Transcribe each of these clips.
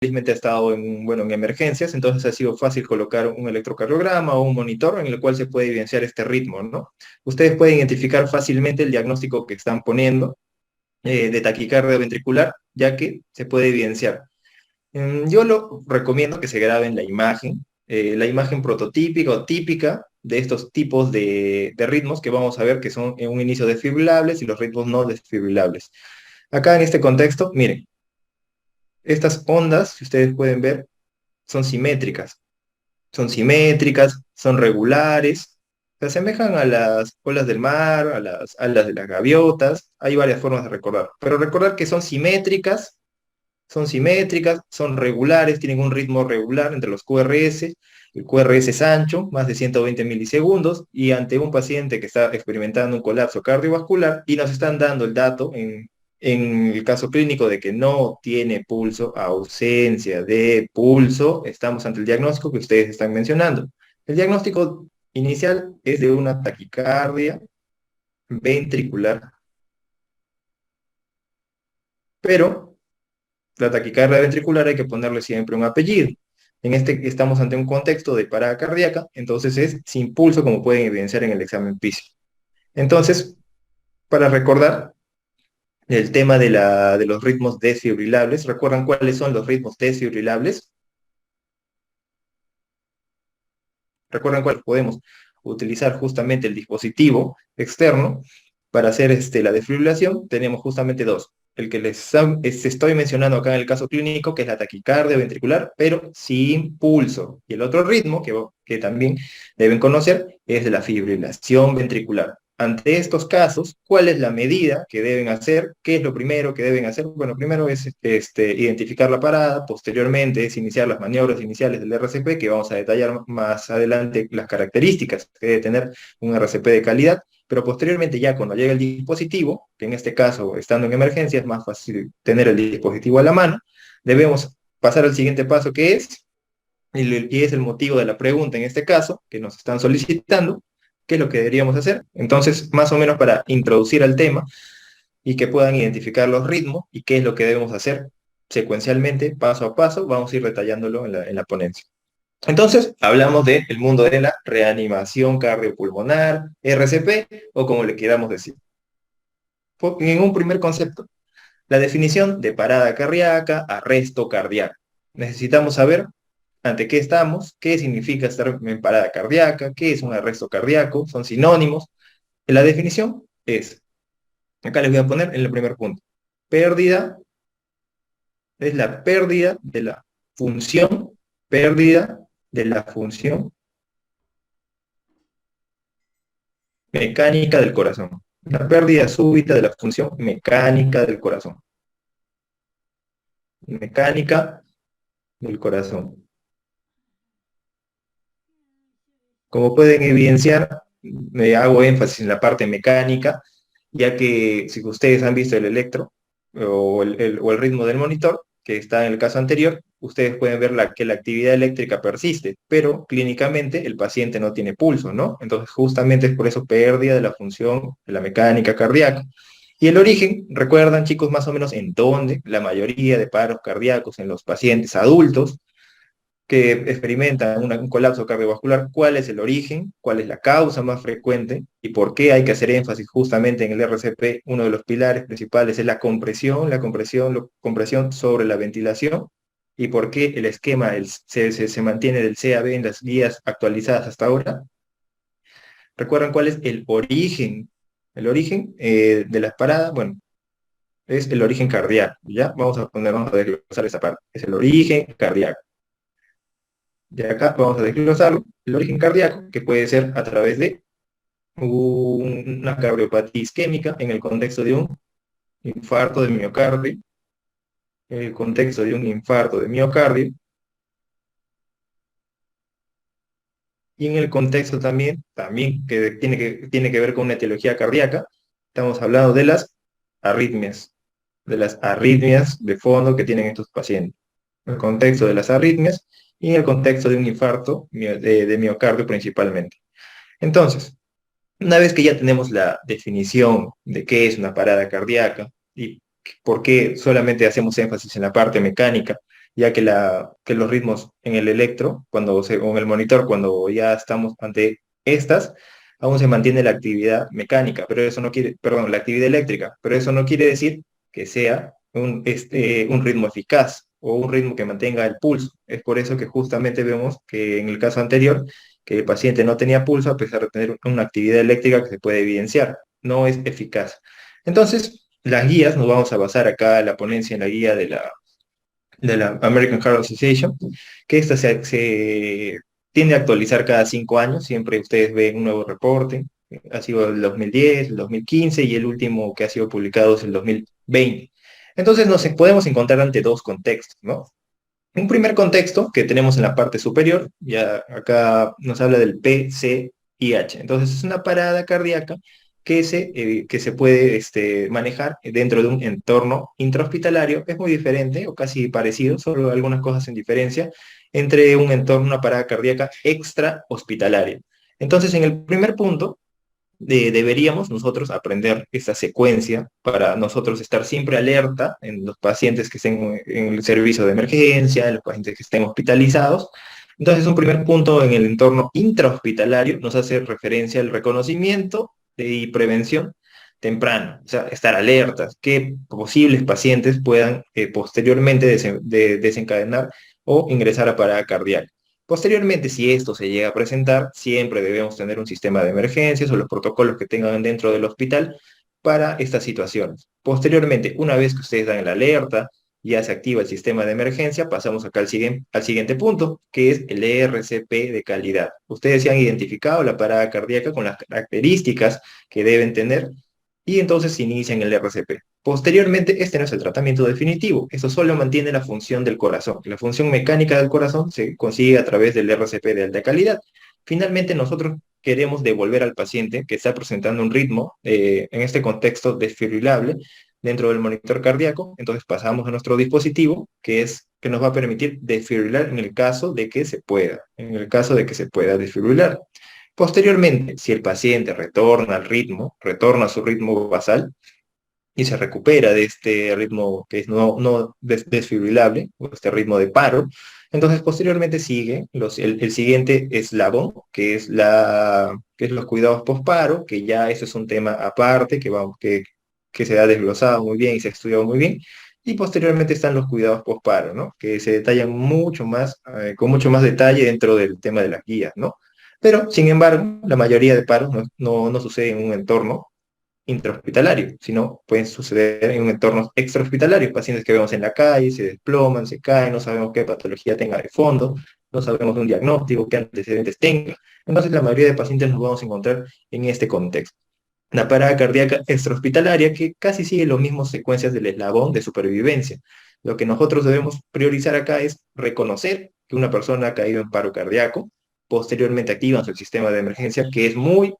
felizmente ha estado en emergencias, entonces ha sido fácil colocar un electrocardiograma o un monitor en el cual se puede evidenciar este ritmo, ¿no? Ustedes pueden identificar fácilmente el diagnóstico que están poniendo de taquicardia ventricular, ya que se puede evidenciar. Yo lo recomiendo que se graben la imagen prototípica o típica de estos tipos de ritmos que vamos a ver que son en un inicio desfibrilables y los ritmos no desfibrilables. Acá en este contexto, miren, estas ondas, si ustedes pueden ver, son simétricas. Son simétricas, son regulares, se asemejan a las olas del mar, a las alas de las gaviotas. Hay varias formas de recordar, pero recordar que son regulares, tienen un ritmo regular entre los QRS. El QRS es ancho, más de 120 milisegundos, y ante un paciente que está experimentando un colapso cardiovascular y nos están dando el dato en el caso clínico de que no tiene pulso, ausencia de pulso, estamos ante el diagnóstico que ustedes están mencionando. El diagnóstico inicial es de una taquicardia ventricular, pero la taquicardia ventricular hay que ponerle siempre un apellido. En este estamos ante un contexto de parada cardíaca, entonces es sin pulso, como pueden evidenciar en el examen físico. Entonces, para recordar el tema de los ritmos desfibrilables, ¿recuerdan cuáles son los ritmos desfibrilables? ¿Recuerdan cuáles podemos utilizar justamente el dispositivo externo para hacer la desfibrilación? Tenemos justamente dos. El que les estoy mencionando acá en el caso clínico, que es la taquicardia ventricular, pero sin pulso. Y el otro ritmo que también deben conocer es de la fibrilación ventricular. Ante estos casos, ¿cuál es la medida que deben hacer? ¿Qué es lo primero que deben hacer? Bueno, primero es identificar la parada, posteriormente es iniciar las maniobras iniciales del RCP, que vamos a detallar más adelante las características que debe tener un RCP de calidad, pero posteriormente ya cuando llegue el dispositivo, que en este caso estando en emergencia es más fácil tener el dispositivo a la mano, debemos pasar al siguiente paso que es, y es el motivo de la pregunta en este caso, que nos están solicitando, qué es lo que deberíamos hacer. Entonces, más o menos para introducir al tema y que puedan identificar los ritmos y qué es lo que debemos hacer secuencialmente, paso a paso, vamos a ir detallándolo en la ponencia. Entonces, hablamos del mundo de la reanimación cardiopulmonar, RCP, o como le queramos decir. En un primer concepto, la definición de parada cardíaca, arresto cardíaco. Necesitamos saber ante qué estamos, qué significa estar en parada cardíaca, qué es un arresto cardíaco, son sinónimos. La definición es, acá les voy a poner en el primer punto, pérdida, es la pérdida de la función mecánica del corazón. La pérdida súbita de la función mecánica del corazón. Mecánica del corazón. Como pueden evidenciar, me hago énfasis en la parte mecánica, ya que si ustedes han visto el electro o el ritmo del monitor, que está en el caso anterior, ustedes pueden ver que la actividad eléctrica persiste, pero clínicamente el paciente no tiene pulso, ¿no? Entonces justamente es por eso pérdida de la función de la mecánica cardíaca. Y el origen, recuerdan chicos más o menos en dónde la mayoría de paros cardíacos en los pacientes adultos que experimentan un colapso cardiovascular, cuál es el origen, cuál es la causa más frecuente y por qué hay que hacer énfasis justamente en el RCP. Uno de los pilares principales es la compresión sobre la ventilación y por qué el esquema se mantiene del CAB en las guías actualizadas hasta ahora. ¿Recuerdan cuál es el origen? El origen de las paradas, bueno, es el origen cardíaco, ¿ya? Vamos a desglosar esa parte. Es el origen cardíaco. De acá vamos a desglosarlo. El origen cardíaco, que puede ser a través de una cardiopatía isquémica en el contexto de un infarto de miocardio, en el contexto de un infarto de miocardio, y en el contexto también que tiene que ver con una etiología cardíaca, estamos hablando arritmias, de las arritmias de fondo que tienen estos pacientes. En el contexto de las arritmias y en el contexto de un infarto de miocardio principalmente. Entonces, una vez que ya tenemos la definición de qué es una parada cardíaca y por qué solamente hacemos énfasis en la parte mecánica ya que los ritmos en el electro, o en el monitor, cuando ya estamos ante estas, aún se mantiene la actividad mecánica, pero eso no quiere, perdón, la actividad eléctrica, pero eso no quiere decir que sea un ritmo eficaz o un ritmo que mantenga el pulso. Es por eso que justamente vemos que en el caso anterior, que el paciente no tenía pulso a pesar de tener una actividad eléctrica que se puede evidenciar. No es eficaz. Entonces, las guías, nos vamos a basar acá en la ponencia en la guía de la American Heart Association, que esta se tiende a actualizar cada 5 años, siempre ustedes ven un nuevo reporte, ha sido el 2010, el 2015 y el último que ha sido publicado es el 2020. Entonces podemos encontrar ante dos contextos, ¿no? Un primer contexto que tenemos en la parte superior, ya acá nos habla del PCIH. Entonces es una parada cardíaca que se puede manejar dentro de un entorno intrahospitalario. Es muy diferente o casi parecido, solo algunas cosas en diferencia, entre un entorno, una parada cardíaca extrahospitalaria. Entonces en el primer punto, deberíamos nosotros aprender esta secuencia para nosotros estar siempre alerta en los pacientes que estén en el servicio de emergencia, en los pacientes que estén hospitalizados. Entonces, un primer punto en el entorno intrahospitalario nos hace referencia al reconocimiento y prevención temprano, o sea, estar alertas, que posibles pacientes puedan posteriormente desencadenar o ingresar a parada cardíaca. Posteriormente, si esto se llega a presentar, siempre debemos tener un sistema de emergencias o los protocolos que tengan dentro del hospital para estas situaciones. Posteriormente, una vez que ustedes dan la alerta, ya se activa el sistema de emergencia, pasamos acá al siguiente punto, que es el ERCP de calidad. Ustedes se han identificado la parada cardíaca con las características que deben tener y entonces se inicia en el RCP. Posteriormente, este no es el tratamiento definitivo, eso solo mantiene la función del corazón. La función mecánica del corazón se consigue a través del RCP de alta calidad. Finalmente, nosotros queremos devolver al paciente que está presentando un ritmo, en este contexto desfibrilable, dentro del monitor cardíaco, entonces pasamos a nuestro dispositivo, que nos va a permitir desfibrilar en el caso de que se pueda, en el caso de que se pueda desfibrilar. Posteriormente, si el paciente retorna al ritmo, retorna a su ritmo basal y se recupera de este ritmo que es no desfibrilable, o este ritmo de paro, entonces posteriormente sigue el siguiente eslabón, que es los cuidados posparo, que ya eso es un tema aparte, que se ha desglosado muy bien y se ha estudiado muy bien. Y posteriormente están los cuidados posparo, ¿no? Que se detallan mucho más, con mucho más detalle dentro del tema de las guías, ¿no? Pero, sin embargo, la mayoría de paros no sucede en un entorno intrahospitalario, sino pueden suceder en un entorno extrahospitalario. Pacientes que vemos en la calle, se desploman, se caen, no sabemos qué patología tenga de fondo, no sabemos un diagnóstico, qué antecedentes tenga. Entonces, la mayoría de pacientes nos vamos a encontrar en este contexto. La parada cardíaca extrahospitalaria, que casi sigue las mismas secuencias del eslabón de supervivencia. Lo que nosotros debemos priorizar acá es reconocer que una persona ha caído en paro cardíaco, posteriormente activan su sistema de emergencia, que es muy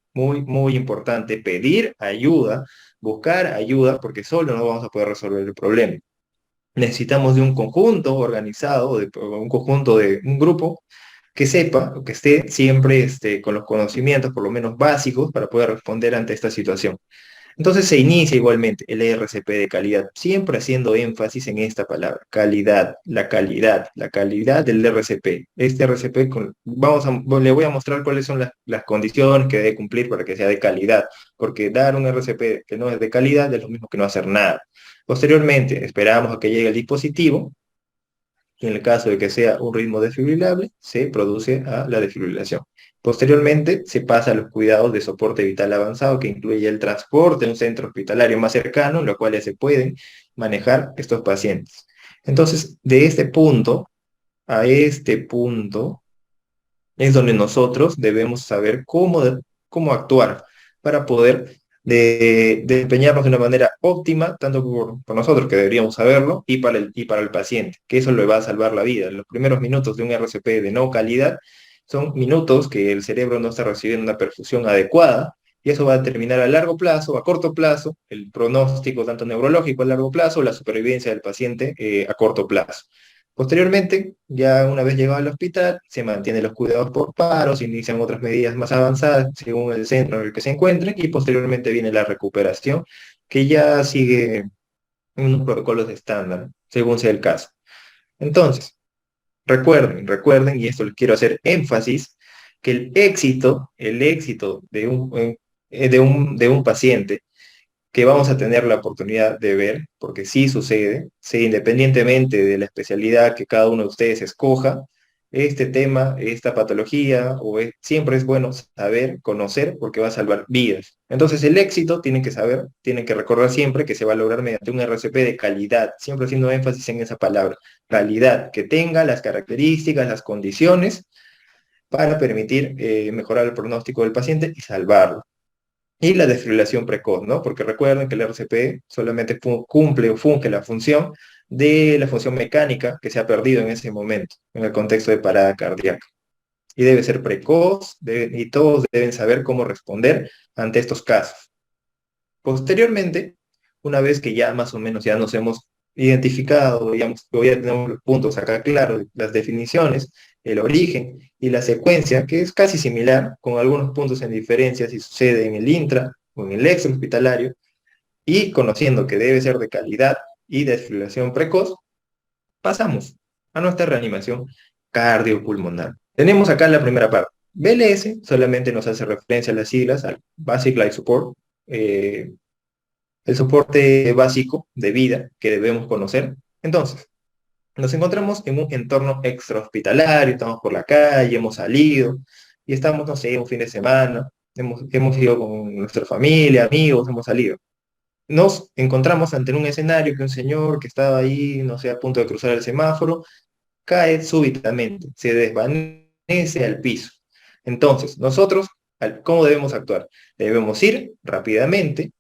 importante pedir ayuda, buscar ayuda, porque solo no vamos a poder resolver el problema. Necesitamos de un conjunto organizado, un conjunto de un grupo que sepa, o que esté siempre con los conocimientos, por lo menos básicos, para poder responder ante esta situación. Entonces se inicia igualmente el RCP de calidad, siempre haciendo énfasis en esta palabra, calidad, la calidad del RCP. Este RCP, le voy a mostrar cuáles son las condiciones que debe cumplir para que sea de calidad, porque dar un RCP que no es de calidad es lo mismo que no hacer nada. Posteriormente, esperamos a que llegue el dispositivo, y en el caso de que sea un ritmo desfibrilable, se produce a la desfibrilación. Posteriormente, se pasa a los cuidados de soporte vital avanzado, que incluye el transporte a un centro hospitalario más cercano, en lo cual ya se pueden manejar estos pacientes. Entonces, de este punto a este punto, es donde nosotros debemos saber cómo actuar para poder desempeñarnos de una manera óptima, tanto por nosotros, que deberíamos saberlo, y para el paciente, que eso le va a salvar la vida. Los primeros minutos de un RCP de no calidad son minutos que el cerebro no está recibiendo una perfusión adecuada, y eso va a determinar a largo plazo, a corto plazo, el pronóstico tanto neurológico a largo plazo, la supervivencia del paciente a corto plazo. Posteriormente, ya una vez llegado al hospital, se mantienen los cuidados por paro, se inician otras medidas más avanzadas según el centro en el que se encuentren y posteriormente viene la recuperación, que ya sigue unos protocolos de estándar, según sea el caso. Entonces, recuerden, y esto les quiero hacer énfasis, que el éxito de un paciente que vamos a tener la oportunidad de ver, porque sí sucede, sí, independientemente de la especialidad que cada uno de ustedes escoja, este tema, esta patología, siempre es bueno saber, conocer, porque va a salvar vidas. Entonces, el éxito tienen que saber, tienen que recordar siempre que se va a lograr mediante un RCP de calidad, siempre haciendo énfasis en esa palabra, calidad, que tenga las características, las condiciones para permitir mejorar el pronóstico del paciente y salvarlo. Y la desfibrilación precoz, ¿no? Porque recuerden que el RCP solamente cumple o funge la función de la función mecánica que se ha perdido en ese momento, en el contexto de parada cardíaca. Y debe ser precoz, y todos deben saber cómo responder ante estos casos. Posteriormente, una vez que ya más o menos ya nos hemos identificado, digamos, ya tenemos los puntos acá claros, las definiciones, el origen y la secuencia, que es casi similar, con algunos puntos en diferencia si sucede en el intra o en el extrahospitalario, y conociendo que debe ser de calidad y de desfibrilación precoz, pasamos a nuestra reanimación cardiopulmonar. Tenemos acá la primera parte. BLS solamente nos hace referencia a las siglas, al Basic Life Support, eh, el soporte básico de vida que debemos conocer. Entonces, nos encontramos en un entorno extrahospitalario, estamos por la calle, hemos salido y estamos, no sé, un fin de semana, hemos ido con nuestra familia, amigos, hemos salido. Nos encontramos ante un escenario que un señor que estaba ahí, no sé, a punto de cruzar el semáforo, cae súbitamente, se desvanece al piso. Entonces, nosotros, ¿cómo debemos actuar? Debemos ir rápidamente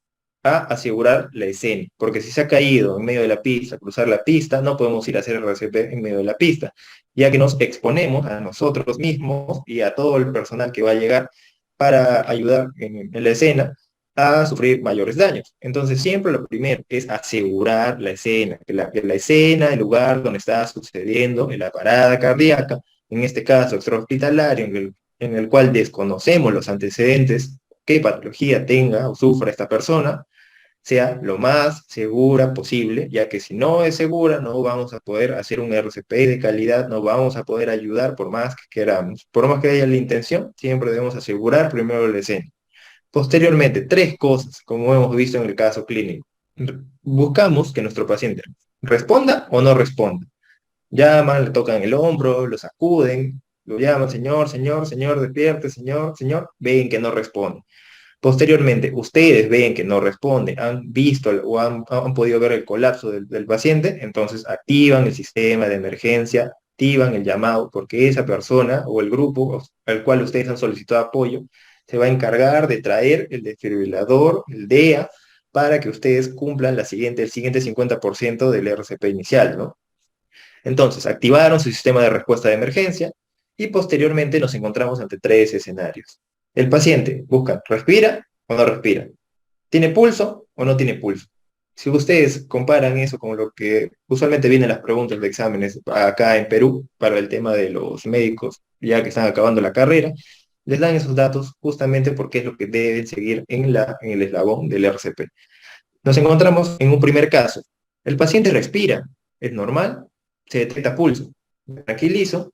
a asegurar la escena, porque si se ha caído en medio de la pista, cruzar la pista, no podemos ir a hacer el RCP en medio de la pista, ya que nos exponemos a nosotros mismos y a todo el personal que va a llegar para ayudar en la escena a sufrir mayores daños. Entonces, siempre lo primero es asegurar la escena, que la escena, el lugar donde está sucediendo la parada cardíaca, en este caso extrahospitalario, en el cual desconocemos los antecedentes, qué patología tenga o sufra esta persona, sea lo más segura posible, ya que si no es segura, no vamos a poder hacer un RCP de calidad, no vamos a poder ayudar por más que queramos. Por más que haya la intención, siempre debemos asegurar primero la escena. Posteriormente, tres cosas, como hemos visto en el caso clínico. Buscamos que nuestro paciente responda o no responda. Llaman, le tocan el hombro, lo sacuden, lo llaman, señor, señor, señor, despierte, señor, señor, ven que no responde. Posteriormente, ustedes ven que no responde, han visto o han podido ver el colapso del paciente, entonces activan el sistema de emergencia, activan el llamado, porque esa persona o el grupo al cual ustedes han solicitado apoyo se va a encargar de traer el desfibrilador, el DEA, para que ustedes cumplan el siguiente 50% del RCP inicial, ¿no? Entonces, activaron su sistema de respuesta de emergencia y posteriormente nos encontramos ante tres escenarios. El paciente busca, ¿respira o no respira? ¿Tiene pulso o no tiene pulso? Si ustedes comparan eso con lo que usualmente vienen las preguntas de exámenes acá en Perú para el tema de los médicos, ya que están acabando la carrera, les dan esos datos justamente porque es lo que deben seguir en el eslabón del RCP. Nos encontramos en un primer caso. El paciente respira, es normal, se detecta pulso. Me tranquilizo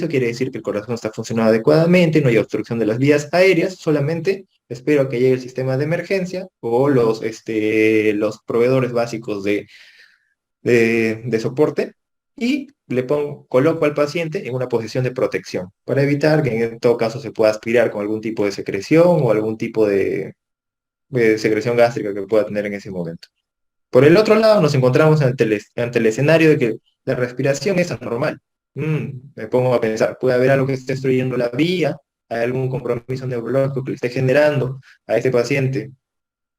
quiere decir que el corazón está funcionando adecuadamente, no hay obstrucción de las vías aéreas, solamente espero a que llegue el sistema de emergencia o los proveedores básicos de soporte y coloco al paciente en una posición de protección para evitar que en todo caso se pueda aspirar con algún tipo de secreción o algún tipo de secreción gástrica que pueda tener en ese momento. Por el otro lado, nos encontramos ante el escenario de que la respiración es anormal. Me pongo a pensar, puede haber algo que esté destruyendo la vía, hay algún compromiso neurológico que le esté generando a este paciente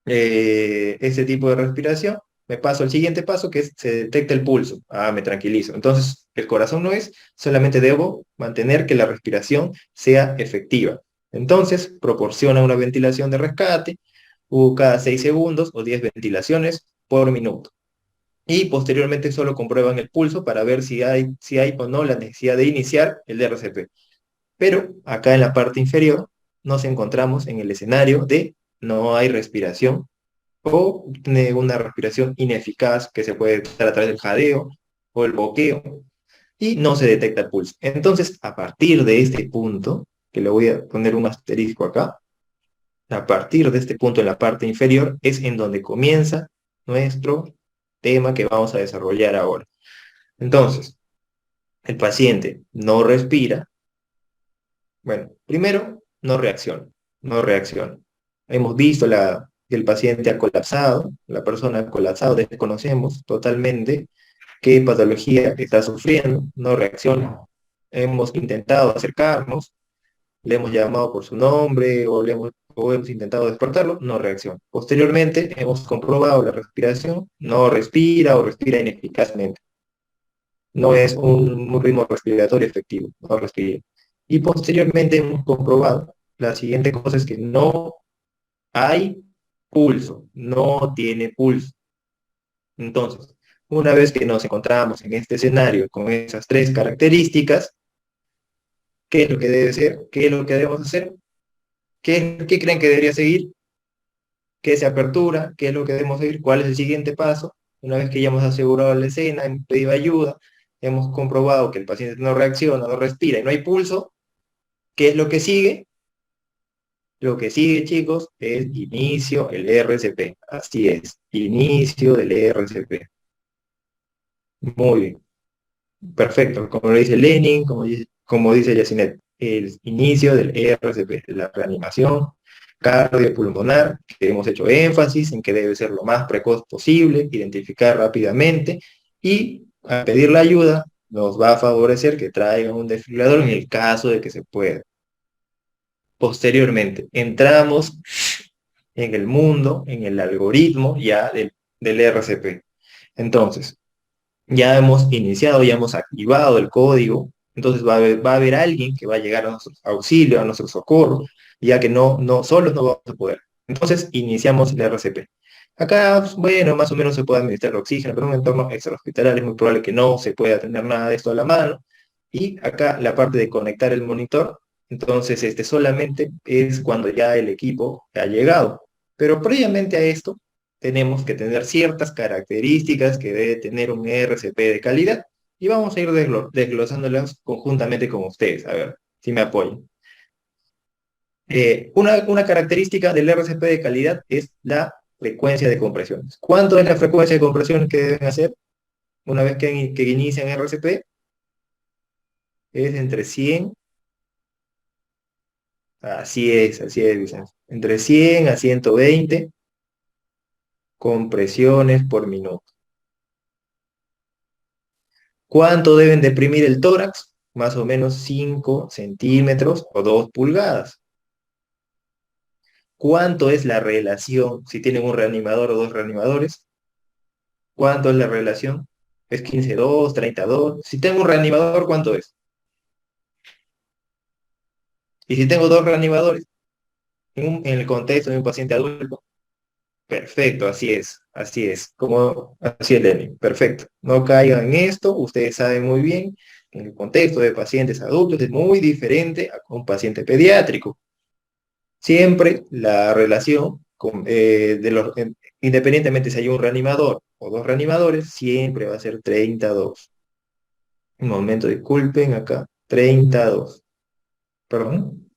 ese tipo de respiración. Me paso al siguiente paso, que es se detecta el pulso. Me tranquilizo. Entonces, el corazón no es, solamente debo mantener que la respiración sea efectiva. Entonces, proporciona una ventilación de rescate, cada 6 segundos o 10 ventilaciones por minuto. Y posteriormente solo comprueban el pulso para ver si hay o no la necesidad de iniciar el RCP. Pero acá en la parte inferior nos encontramos en el escenario de no hay respiración o tiene una respiración ineficaz que se puede dar a través del jadeo o el boqueo, y no se detecta el pulso. Entonces, a partir de este punto, que le voy a poner un asterisco acá, a partir de este punto en la parte inferior es en donde comienza nuestro tema que vamos a desarrollar ahora. Entonces, el paciente no respira. Bueno, primero, no reacciona, no reacciona. Hemos visto que el paciente ha colapsado, la persona ha colapsado, desconocemos totalmente qué patología está sufriendo, no reacciona. Hemos intentado acercarnos, le hemos llamado por su nombre o hemos intentado despertarlo, no reacciona. Posteriormente hemos comprobado la respiración, no respira o respira ineficazmente. No es un ritmo respiratorio efectivo, no respira. Y posteriormente hemos comprobado la siguiente cosa es que no hay pulso, no tiene pulso. Entonces, una vez que nos encontramos en este escenario con esas tres características, ¿qué es lo que debe ser? ¿Qué es lo que debemos hacer? ¿Qué creen que debería seguir? ¿Qué se apertura? ¿Qué es lo que debemos seguir? ¿Cuál es el siguiente paso? Una vez que ya hemos asegurado la escena, hemos pedido ayuda, hemos comprobado que el paciente no reacciona, no respira y no hay pulso, ¿qué es lo que sigue? Lo que sigue, chicos, es inicio el RCP. Así es, inicio del RCP. Muy bien, perfecto. Como lo dice Lenin, como dice Yacinet, el inicio del RCP, la reanimación cardiopulmonar, que hemos hecho énfasis en que debe ser lo más precoz posible, identificar rápidamente y a pedir la ayuda nos va a favorecer que traigan un desfibrilador en el caso de que se pueda. Posteriormente, entramos en el mundo, en el algoritmo ya del RCP. Entonces, ya hemos iniciado, ya hemos activado el código, entonces va a haber alguien que va a llegar a nuestro auxilio, a nuestro socorro, ya que no solos no vamos a poder. Entonces, iniciamos el RCP. Acá, pues, bueno, más o menos se puede administrar el oxígeno, pero en un entorno extrahospitalario es muy probable que no se pueda tener nada de esto a la mano. Y acá la parte de conectar el monitor, entonces solamente es cuando ya el equipo ha llegado. Pero previamente a esto, tenemos que tener ciertas características que debe tener un RCP de calidad y vamos a ir desglosándolas conjuntamente con ustedes. A ver, si me apoyan. Una característica del RCP de calidad es la frecuencia de compresiones. ¿Cuánto es la frecuencia de compresiones que deben hacer una vez que inician RCP? Es entre 100, así es, Vicente. Entre 100 a 120 compresiones por minuto. ¿Cuánto deben deprimir el tórax? Más o menos 5 centímetros o 2 pulgadas. ¿Cuánto es la relación si tienen un reanimador o dos reanimadores? ¿Cuánto es la relación? ¿Es 15:2, 30:2? Si tengo un reanimador, ¿cuánto es? Y si tengo dos reanimadores en el contexto de un paciente adulto, perfecto, así es, así es, Lenin, perfecto. No caigan en esto, ustedes saben muy bien que en el contexto de pacientes adultos es muy diferente a un paciente pediátrico. Siempre la relación independientemente si hay un reanimador o dos reanimadores, siempre va a ser 32. Un momento, disculpen acá, 32. Perdón,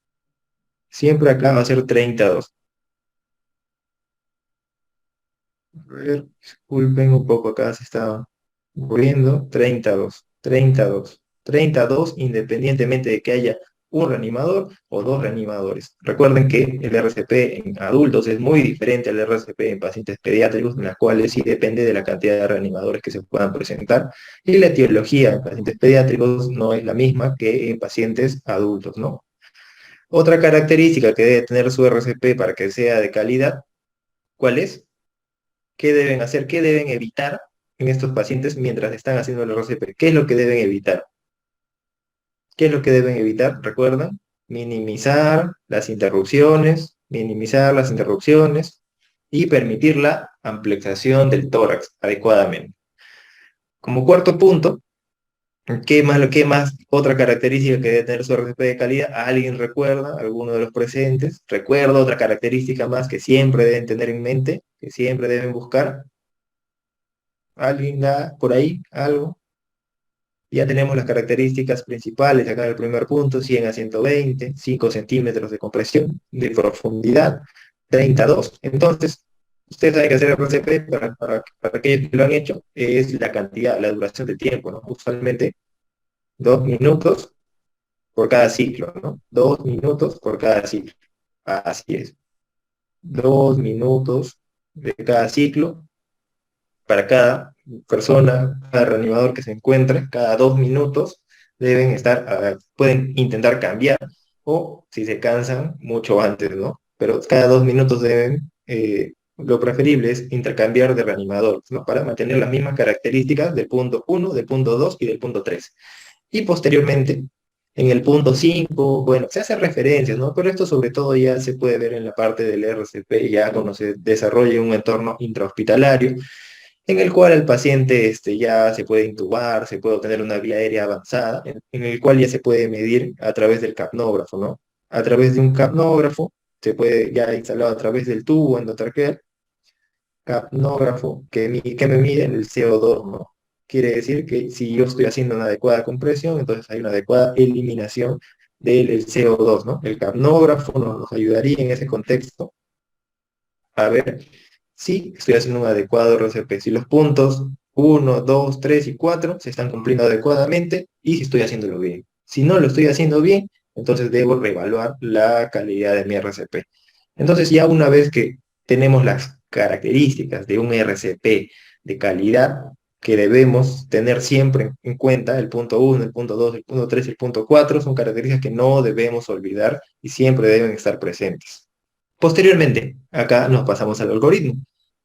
siempre acá va a ser 32. A ver, disculpen un poco, acá se está moviendo. 32, 32, 32, independientemente de que haya un reanimador o dos reanimadores. Recuerden que el RCP en adultos es muy diferente al RCP en pacientes pediátricos, en las cuales sí depende de la cantidad de reanimadores que se puedan presentar. Y la etiología en pacientes pediátricos no es la misma que en pacientes adultos, ¿no? Otra característica que debe tener su RCP para que sea de calidad, ¿cuál es? ¿Qué deben hacer? ¿Qué deben evitar en estos pacientes mientras están haciendo el RCP? ¿Qué es lo que deben evitar? ¿Qué es lo que deben evitar? ¿Recuerdan? Minimizar las interrupciones y permitir la ampliación del tórax adecuadamente. Como cuarto punto, qué más otra característica que debe tener su RCP de calidad? ¿Alguien recuerda? ¿Alguno de los presentes? ¿Recuerda otra característica más que siempre deben tener en mente? ¿Que siempre deben buscar? ¿Alguien da por ahí algo? ¿Recuerdan? ¿Alguien recuerda? ¿Alguno de los presentes? ¿Recuerda otra característica más que siempre deben tener en mente? ¿Que siempre deben buscar? ¿Alguien da por ahí algo? Ya tenemos las características principales acá en el primer punto: 100 a 120, 5 centímetros de compresión, de profundidad, 32. Entonces, ustedes saben que hacer RCP, para aquellos que lo han hecho, es la cantidad, la duración de tiempo, ¿no? Usualmente 2 minutos por cada ciclo, ¿no? 2 minutos por cada ciclo. Así es. 2 minutos de cada ciclo para cada persona, cada reanimador que se encuentre, cada 2 minutos deben estar, pueden intentar cambiar, o si se cansan, mucho antes, ¿no? Pero cada 2 minutos deben, lo preferible es intercambiar de reanimador, ¿no? Para mantener las mismas características del punto uno, del punto 2 y del punto 3. Y posteriormente, en el punto 5, bueno, se hacen referencias, ¿no? Pero esto sobre todo ya se puede ver en la parte del RCP, ya cuando se desarrolla un entorno intrahospitalario, en el cual el paciente ya se puede intubar, se puede obtener una vía aérea avanzada, en el cual ya se puede medir a través del capnógrafo, ¿no? A través de un capnógrafo, se puede ya instalado a través del tubo endotraqueal, capnógrafo que me mide el CO2, ¿no? Quiere decir que si yo estoy haciendo una adecuada compresión, entonces hay una adecuada eliminación del CO2, ¿no? El capnógrafo nos ayudaría en ese contexto a ver si estoy haciendo un adecuado RCP, si los puntos uno, 2, 3 y 4 se están cumpliendo adecuadamente y si estoy haciéndolo bien. Si no lo estoy haciendo bien, entonces debo reevaluar la calidad de mi RCP. Entonces ya una vez que tenemos las características de un RCP de calidad que debemos tener siempre en cuenta, el punto uno, el punto 2, el punto 3 y el punto 4 son características que no debemos olvidar y siempre deben estar presentes. Posteriormente, acá nos pasamos al algoritmo.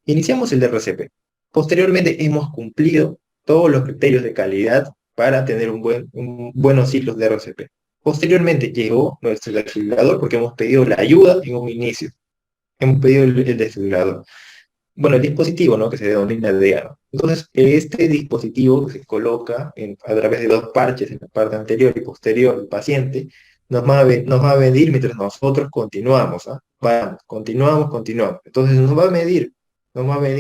Iniciamos el RCP. Posteriormente hemos cumplido todos los criterios de calidad para tener buenos ciclos de RCP. Posteriormente llegó nuestro desfibrilador porque hemos pedido la ayuda en un inicio. Hemos pedido el desfibrilador. Bueno, el dispositivo, ¿no? Que se denomina DEA, ¿no? Entonces, este dispositivo se coloca a través de dos parches en la parte anterior y posterior del paciente, nos va a medir mientras nosotros continuamos, ¿ah? Vamos, continuamos. Entonces nos va a medir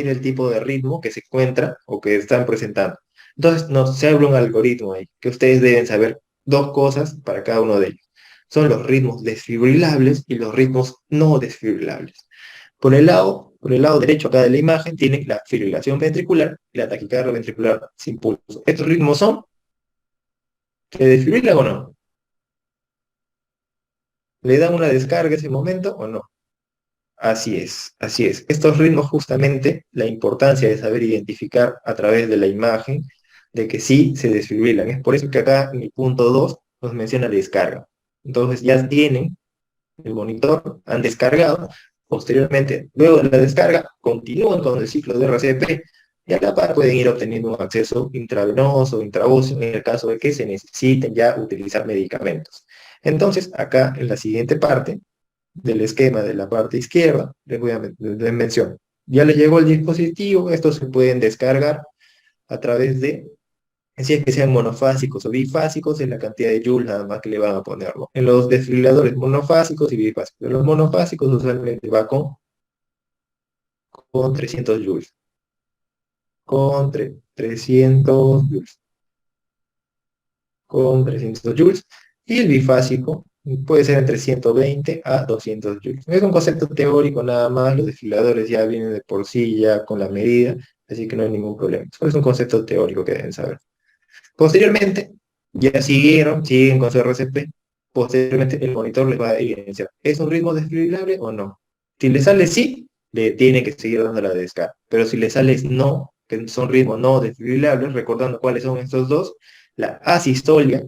el tipo de ritmo que se encuentra o que están presentando. Entonces, se habla un algoritmo ahí, que ustedes deben saber dos cosas para cada uno de ellos. Son los ritmos desfibrilables y los ritmos no desfibrilables. Por el lado derecho acá de la imagen tiene la fibrilación ventricular y la taquicardia ventricular sin pulso. ¿Estos ritmos se desfibrilan o no? ¿Le dan una descarga ese momento o no? Así es, así es. Estos ritmos justamente, la importancia de saber identificar a través de la imagen de que sí se desfibrilan. Es por eso que acá en el punto 2 nos menciona descarga. Entonces ya tienen el monitor, han descargado, posteriormente, luego de la descarga, continúan con el ciclo de RCP y a la par pueden ir obteniendo un acceso intravenoso, intraóseo, en el caso de que se necesiten ya utilizar medicamentos. Entonces, acá en la siguiente parte del esquema de la parte izquierda, les menciono, ya les llegó el dispositivo, estos se pueden descargar a través de, si es que sean monofásicos o bifásicos, es la cantidad de joules nada más que le van a ponerlo. En los desfibriladores monofásicos y bifásicos. En los monofásicos usualmente va con 300 joules. Con 300 joules. Con 300 joules. Y el bifásico puede ser entre 120 a 200 joules. Es un concepto teórico nada más, los desfibriladores ya vienen de por sí ya con la medida, así que no hay ningún problema. Solo es un concepto teórico que deben saber. Posteriormente, ya siguen con su RCP. Posteriormente, el monitor les va a evidenciar, ¿es un ritmo desfibrilable o no? Si le sale sí, le tiene que seguir dando la descarga. Pero si le sale no, que son ritmos no desfibrilables, recordando cuáles son estos dos, la asistolia,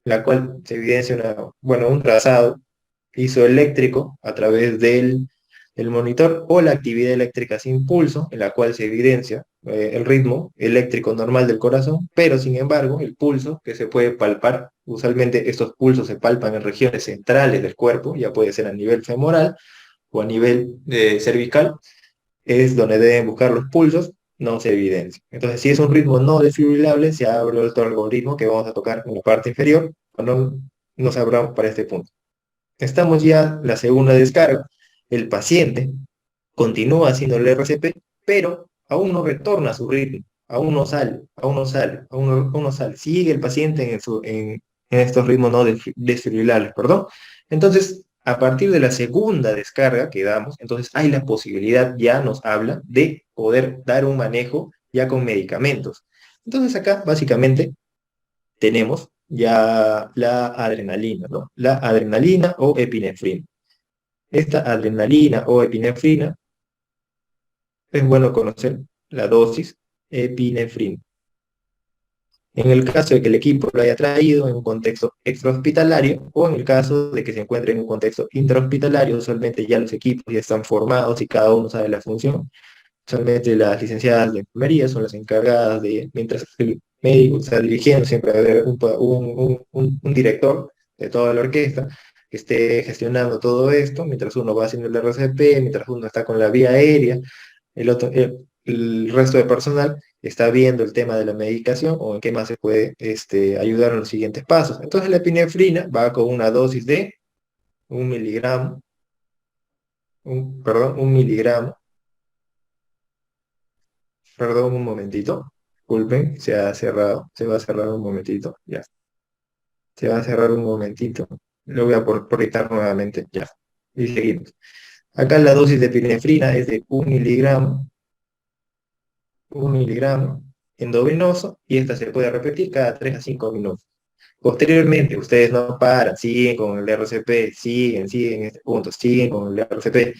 la cual se evidencia un trazado isoeléctrico a través del monitor, o la actividad eléctrica sin pulso, en la cual se evidencia el ritmo eléctrico normal del corazón, pero sin embargo el pulso que se puede palpar, usualmente estos pulsos se palpan en regiones centrales del cuerpo, ya puede ser a nivel femoral o a nivel cervical, es donde deben buscar los pulsos, no se evidencia. Entonces, si es un ritmo no desfibrilable, se abre otro algoritmo que vamos a tocar en la parte inferior, cuando nos abramos para este punto. Estamos ya en la segunda descarga. El paciente continúa haciendo el RCP, pero aún no retorna a su ritmo. aún no sale, aún no sale, aún no sale. Sigue el paciente en estos ritmos no desfibrilables, perdón. Entonces, a partir de la segunda descarga que damos, entonces hay la posibilidad, ya nos habla, de poder dar un manejo ya con medicamentos. Entonces acá, básicamente, tenemos ya la adrenalina, ¿no? La adrenalina o epinefrina. Esta adrenalina o epinefrina, es bueno conocer la dosis epinefrina. En el caso de que el equipo lo haya traído en un contexto extrahospitalario o en el caso de que se encuentre en un contexto intrahospitalario, usualmente ya los equipos ya están formados y cada uno sabe la función. Usualmente las licenciadas de enfermería son las encargadas de, mientras el médico está dirigiendo, siempre va a haber un director de toda la orquesta que esté gestionando todo esto, mientras uno va haciendo el RCP, mientras uno está con la vía aérea, el resto de personal está viendo el tema de la medicación o en qué más se puede ayudar en los siguientes pasos. Entonces la epinefrina va con una dosis de 1 miligramo, perdón, 1 miligramo, perdón, un momentito, disculpen, se ha cerrado, se va a cerrar un momentito, ya, se va a cerrar un momentito, lo voy a proyectar nuevamente, ya, y seguimos. Acá la dosis de epinefrina es de 1 miligramo, 1 miligramo endovenoso, y esta se puede repetir cada 3 a 5 minutos. Posteriormente, ustedes no paran, siguen con el RCP, siguen en este punto, siguen con el RCP.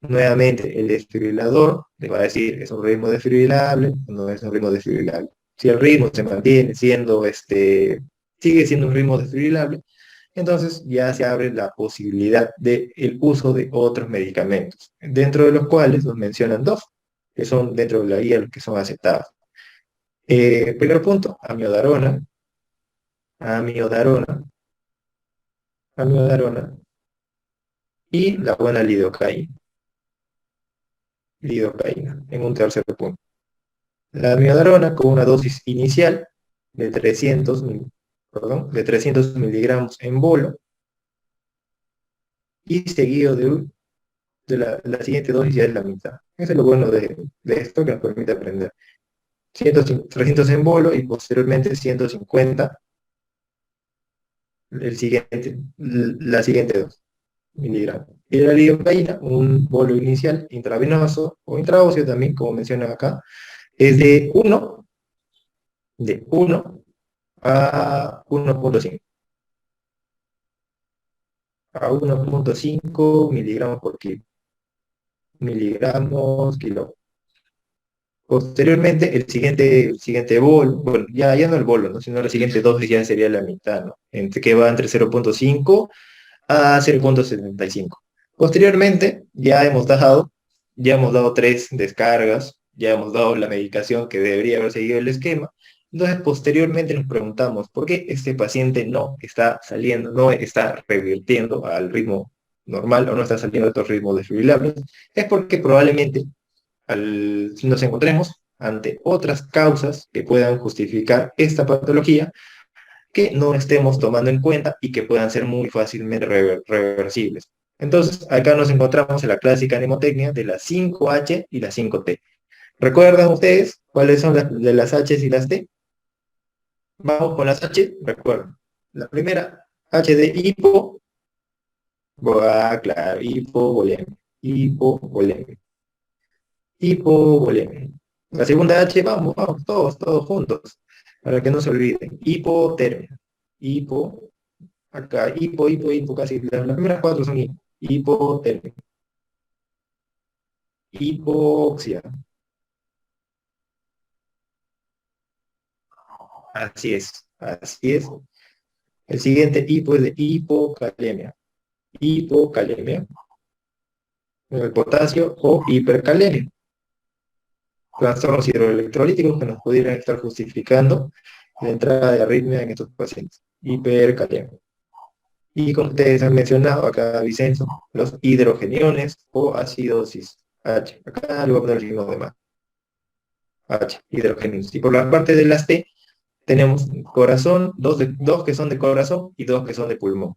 Nuevamente, el desfibrilador les va a decir, ¿es un ritmo desfibrilable o no es un ritmo desfibrilable? Si el ritmo se mantiene siendo, sigue siendo un ritmo desfibrilable, entonces ya se abre la posibilidad del uso de otros medicamentos, dentro de los cuales nos mencionan dos, que son dentro de la guía los que son aceptados. Primer punto, amiodarona, amiodarona y la buena lidocaína, en un tercer punto. La amiodarona con una dosis inicial de 300 miligramos en bolo y seguido de la siguiente dosis ya es la mitad. Eso es lo bueno de esto que nos permite aprender. 300 en bolo y posteriormente 150 la siguiente dosis, miligramos. Y la lidocaína, un bolo inicial intravenoso o intraóseo también, como mencionan acá, es de uno a 1,5 a 1,5 miligramos por kilo, miligramos kilo. Posteriormente, el siguiente bolo, bueno, ya no el bolo, ¿no? Sino la siguiente dosis ya sería la mitad, ¿no? Que va entre 0,5 a 0,75. Posteriormente, ya hemos dado 3 descargas, ya hemos dado la medicación que debería haber seguido el esquema. Entonces, posteriormente nos preguntamos, ¿por qué este paciente no está saliendo, no está revirtiendo al ritmo normal o no está saliendo de estos ritmos desfibrilables? Es porque probablemente nos encontremos ante otras causas que puedan justificar esta patología que no estemos tomando en cuenta y que puedan ser muy fácilmente reversibles. Entonces, acá nos encontramos en la clásica mnemotecnia de las 5H y las 5T. ¿Recuerdan ustedes cuáles son las de las H y las T? Vamos con las H, recuerden. La primera, H de claro, hipovolemia, hipovolemia, hipovolemia. La segunda H, vamos, todos juntos, para que no se olviden. Hipotermia, hipo, acá, hipo, casi las primeras 4 son hipotermia, hipoxia. Así es, así es. El siguiente hipo es de hipocalemia, el potasio o hipercalemia. Trastornos hidroelectrolíticos que nos pudieran estar justificando la entrada de arritmia en estos pacientes. Hipercalemia. Y como ustedes han mencionado acá, Vicenzo, los hidrogeniones o acidosis H. Acá le voy a poner el signo de más. H, hidrogeniones. Y por la parte de las T, tenemos corazón, dos que son de corazón y dos que son de pulmón.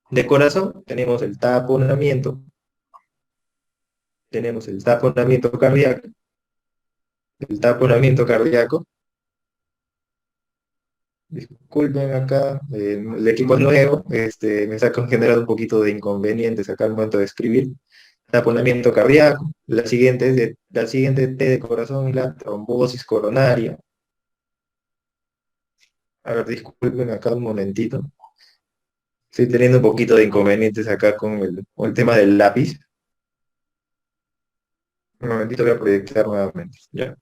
De corazón tenemos el taponamiento cardíaco el taponamiento cardíaco. Disculpen acá, el equipo es nuevo, me está generando un poquito de inconvenientes acá al momento de escribir. Taponamiento cardíaco, la siguiente T de corazón y la trombosis coronaria. A ver, disculpen acá un momentito. Estoy teniendo un poquito de inconvenientes acá con el tema del lápiz. Un momentito voy a proyectar nuevamente. Ya.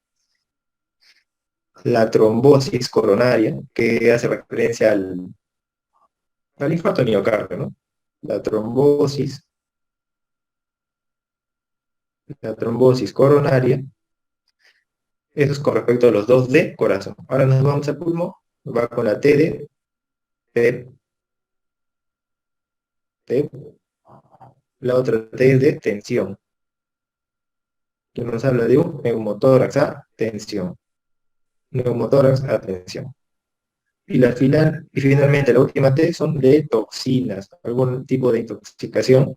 La trombosis coronaria, que hace referencia al infarto de miocardio, ¿no? La trombosis, la trombosis coronaria, eso es con respecto a los dos de corazón. Ahora nos vamos al pulmón, va con la T de T, T, la otra T es de tensión, que nos habla de un neumotórax a tensión, neumotórax a tensión. Y finalmente la última T son de toxinas, algún tipo de intoxicación,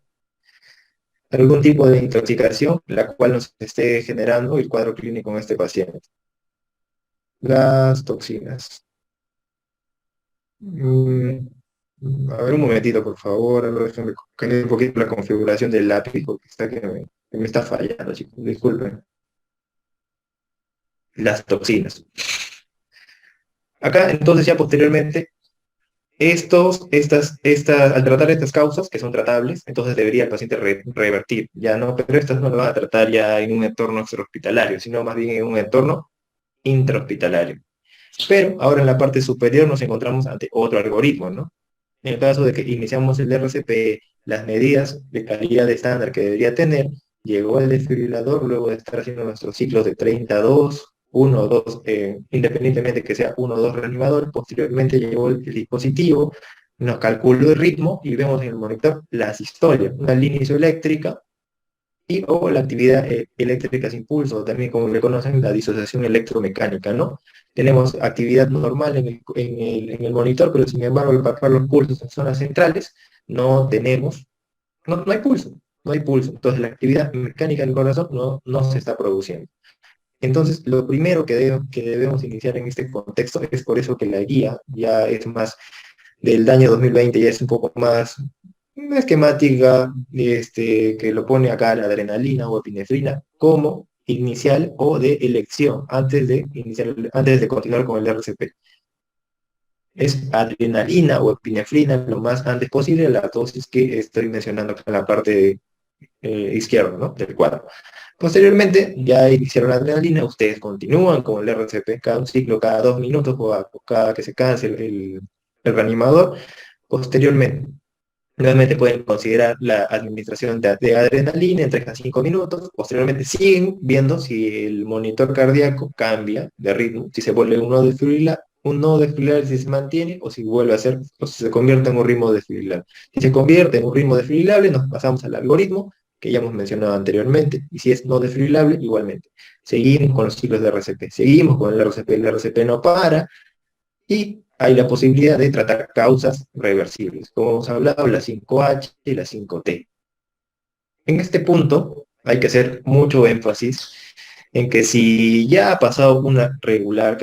la cual nos esté generando el cuadro clínico en este paciente. Las toxinas. Mm, a ver un momentito, por favor. A ver, déjenme cambiar un poquito la configuración del lápiz porque que me está fallando, chicos. Disculpen. Las toxinas. Acá, entonces, ya posteriormente, al tratar estas causas, que son tratables, entonces debería el paciente revertir, ya no, pero estas no lo van a tratar ya en un entorno extrahospitalario, sino más bien en un entorno intrahospitalario. Pero ahora en la parte superior nos encontramos ante otro algoritmo, ¿no? En el caso de que iniciamos el RCP, las medidas de calidad estándar que debería tener, llegó el desfibrilador luego de estar haciendo nuestros ciclos de 32, 1 o 2, independientemente que sea 1 o 2 reanimadores, posteriormente llegó el dispositivo, nos calculó el ritmo y vemos en el monitor la sistolia, una línea isoeléctrica y o la actividad eléctrica sin pulso, o también como le conocen, la disociación electromecánica, ¿no? Tenemos actividad normal en el monitor, pero sin embargo, al palpar los pulsos en zonas centrales, no tenemos, no hay pulso, no hay pulso. Entonces, la actividad mecánica del corazón no se está produciendo. Entonces, lo primero que debemos iniciar en este contexto es por eso que la guía ya es más del año 2020, ya es un poco más una esquemática que lo pone acá la adrenalina o epinefrina como inicial o de elección antes de continuar con el RCP. Es adrenalina o epinefrina lo más antes posible la dosis que estoy mencionando acá en la parte izquierda, ¿no? Del cuadro. Posteriormente, ya iniciaron la adrenalina, ustedes continúan con el RCP cada un ciclo, cada 2 minutos o cada que se canse el reanimador. Posteriormente, nuevamente pueden considerar la administración de adrenalina en 3 a 5 minutos. Posteriormente siguen viendo si el monitor cardíaco cambia de ritmo, si se vuelve un no desfibrilar si se mantiene o si vuelve a ser, o si se convierte en un ritmo desfibrilar. Si se convierte en un ritmo desfibrilable, nos pasamos al algoritmo que ya hemos mencionado anteriormente, y si es no desfibrilable, igualmente. Seguimos con los ciclos de RCP, seguimos con el RCP no para, y hay la posibilidad de tratar causas reversibles, como hemos hablado, la 5H y la 5T. En este punto hay que hacer mucho énfasis en que si ya ha pasado un regular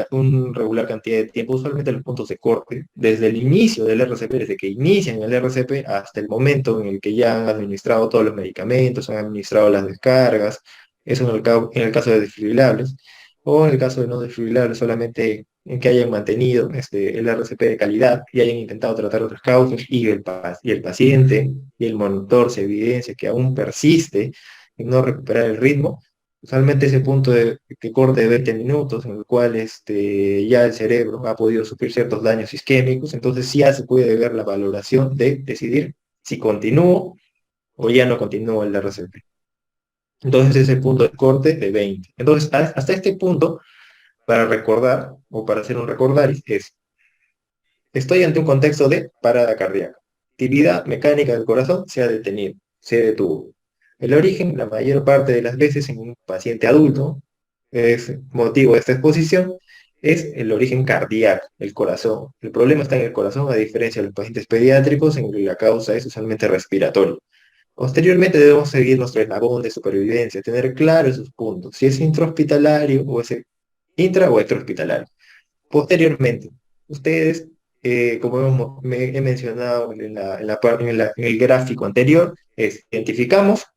cantidad de tiempo, usualmente los puntos de corte, desde el inicio del RCP, desde que inician el RCP hasta el momento en el que ya han administrado todos los medicamentos, han administrado las descargas, eso en el caso de desfibrilables, o en el caso de no desfibrilables, solamente en que hayan mantenido el RCP de calidad y hayan intentado tratar otras causas y el paciente y el monitor se evidencia que aún persiste en no recuperar el ritmo. Usualmente ese punto de que corte de 20 minutos, en el cual ya el cerebro ha podido sufrir ciertos daños isquémicos, entonces ya se puede ver la valoración de decidir si continúo o ya no continúo el RCP. Entonces ese punto de corte de 20. Entonces, hasta este punto, para recordar o para hacer un recordaris, estoy ante un contexto de parada cardíaca. Actividad mecánica del corazón se ha detenido, se detuvo. El origen, la mayor parte de las veces en un paciente adulto, es motivo de esta exposición, es el origen cardíaco, el corazón. El problema está en el corazón, a diferencia de los pacientes pediátricos, en que la causa es usualmente respiratoria. Posteriormente debemos seguir nuestro eslabón de supervivencia, tener claro esos puntos, si es intrahospitalario o es intra o extrahospitalario. Posteriormente, ustedes, como he mencionado en el gráfico anterior, identificamos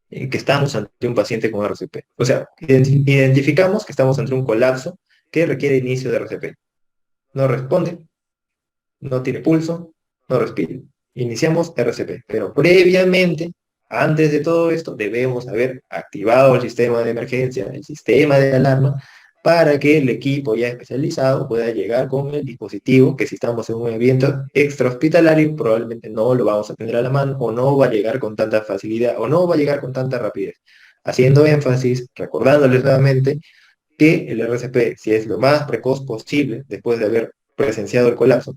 que estamos ante un paciente con RCP. O sea, identificamos que estamos ante un colapso que requiere inicio de RCP. No responde, no tiene pulso, no respira. Iniciamos RCP, pero previamente, antes de todo esto, debemos haber activado el sistema de emergencia, el sistema de alarma, para que el equipo ya especializado pueda llegar con el dispositivo, que si estamos en un evento extrahospitalario, probablemente no lo vamos a tener a la mano, o no va a llegar con tanta facilidad, o no va a llegar con tanta rapidez. Haciendo énfasis, recordándoles nuevamente que el RCP, si es lo más precoz posible, después de haber presenciado el colapso,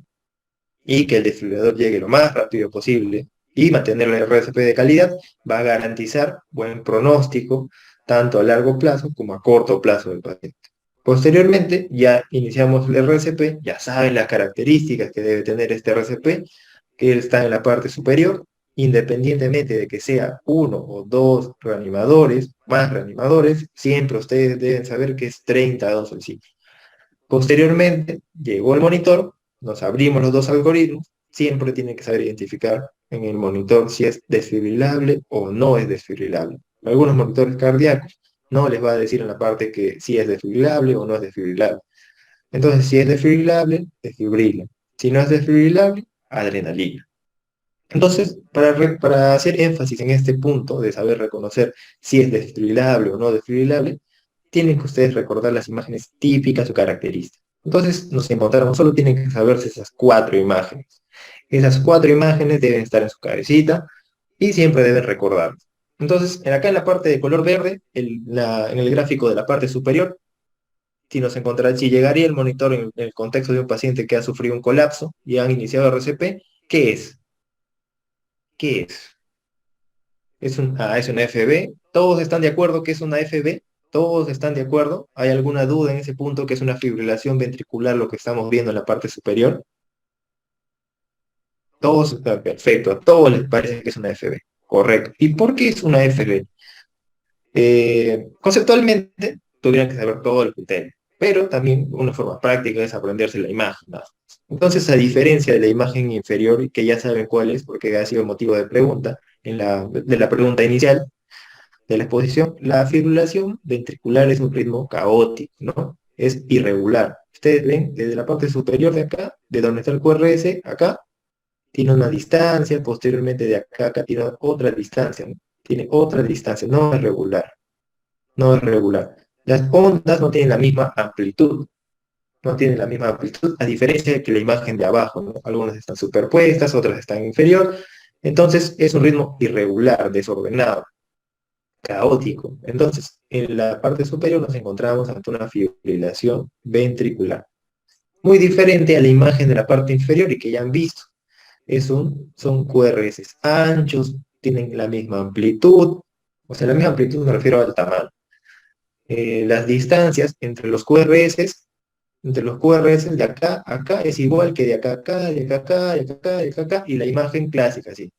y que el desfibrilador llegue lo más rápido posible y mantener el RCP de calidad, va a garantizar buen pronóstico tanto a largo plazo como a corto plazo del paciente. Posteriormente, ya iniciamos el RCP, ya saben las características que debe tener este RCP, que está en la parte superior, independientemente de que sea uno o dos reanimadores, más reanimadores, siempre ustedes deben saber que es 32 el ciclo. Posteriormente, llegó el monitor, nos abrimos los dos algoritmos, siempre tienen que saber identificar en el monitor si es desfibrilable o no es desfibrilable. Algunos monitores cardíacos no les va a decir en la parte que si es desfibrilable o no es desfibrilable. Entonces, si es desfibrilable, desfibrila. Si no es desfibrilable, adrenalina. Entonces, para hacer énfasis en este punto de saber reconocer si es desfibrilable o no desfibrilable, tienen que ustedes recordar las imágenes típicas o características. Entonces, nos encontramos, solo tienen que saberse esas cuatro imágenes. Esas cuatro imágenes deben estar en su cabecita y siempre deben recordarlas. Entonces, acá en la parte de color verde, en el gráfico de la parte superior, si llegaría el monitor en el contexto de un paciente que ha sufrido un colapso y han iniciado RCP, ¿qué es? ¿Qué es? Es una FB. ¿Todos están de acuerdo que es una FB? ¿Todos están de acuerdo? ¿Hay alguna duda en ese punto que es una fibrilación ventricular lo que estamos viendo en la parte superior? Todos están perfecto. A todos les parece que es una FB. Correcto. ¿Y por qué es una FB? Conceptualmente, tuvieran que saber todo el criterio, pero también una forma práctica es aprenderse la imagen, ¿no? Entonces, a diferencia de la imagen inferior, que ya saben cuál es, porque ha sido motivo de pregunta, de la pregunta inicial, de la exposición, la fibrilación ventricular es un ritmo caótico, ¿no? Es irregular. Ustedes ven desde la parte superior de acá, de donde está el QRS, acá, tiene una distancia, posteriormente de acá, acá tiene otra distancia, ¿no? Tiene otra distancia, no es regular, no es regular. Las ondas no tienen la misma amplitud, no tienen la misma amplitud, a diferencia de que la imagen de abajo, ¿no? Algunas están superpuestas, otras están inferior, entonces es un ritmo irregular, desordenado, caótico. Entonces, en la parte superior nos encontramos ante una fibrilación ventricular. Muy diferente a la imagen de la parte inferior y que ya han visto. Son QRS anchos, tienen la misma amplitud, o sea, la misma amplitud me refiero al tamaño. Las distancias entre los QRS de acá a acá es igual que de acá a acá, de acá a acá, de acá a acá, de acá a acá, y la imagen clásica, así.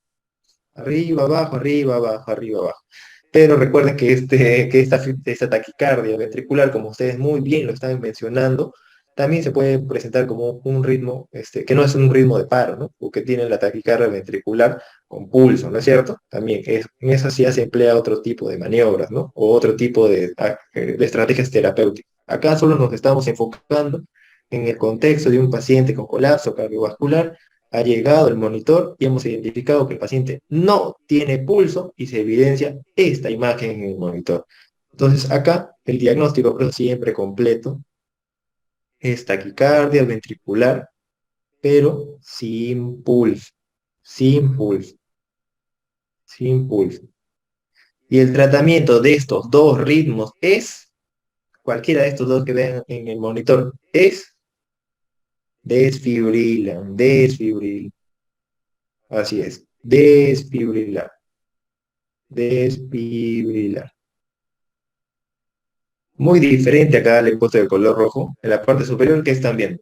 Arriba, abajo, arriba, abajo, arriba, abajo. Pero recuerden que, esta taquicardia ventricular, como ustedes muy bien lo están mencionando, también se puede presentar como un ritmo, que no es un ritmo de paro, ¿no? O que tiene la taquicardia ventricular con pulso, ¿no es cierto? También en eso sí se emplea otro tipo de maniobras, ¿no? O otro tipo de estrategias terapéuticas. Acá solo nos estamos enfocando en el contexto de un paciente con colapso cardiovascular. Ha llegado el monitor y hemos identificado que el paciente no tiene pulso y se evidencia esta imagen en el monitor. Entonces acá el diagnóstico, pero siempre completo, es taquicardia ventricular, pero sin pulso, sin pulso, sin pulso. Y el tratamiento de estos dos ritmos es, cualquiera de estos dos que vean en el monitor, es desfibrilan, desfibrilan. Así es, desfibrilar, desfibrilar. Muy diferente acá le he puesto de color rojo. En la parte superior, ¿qué están viendo?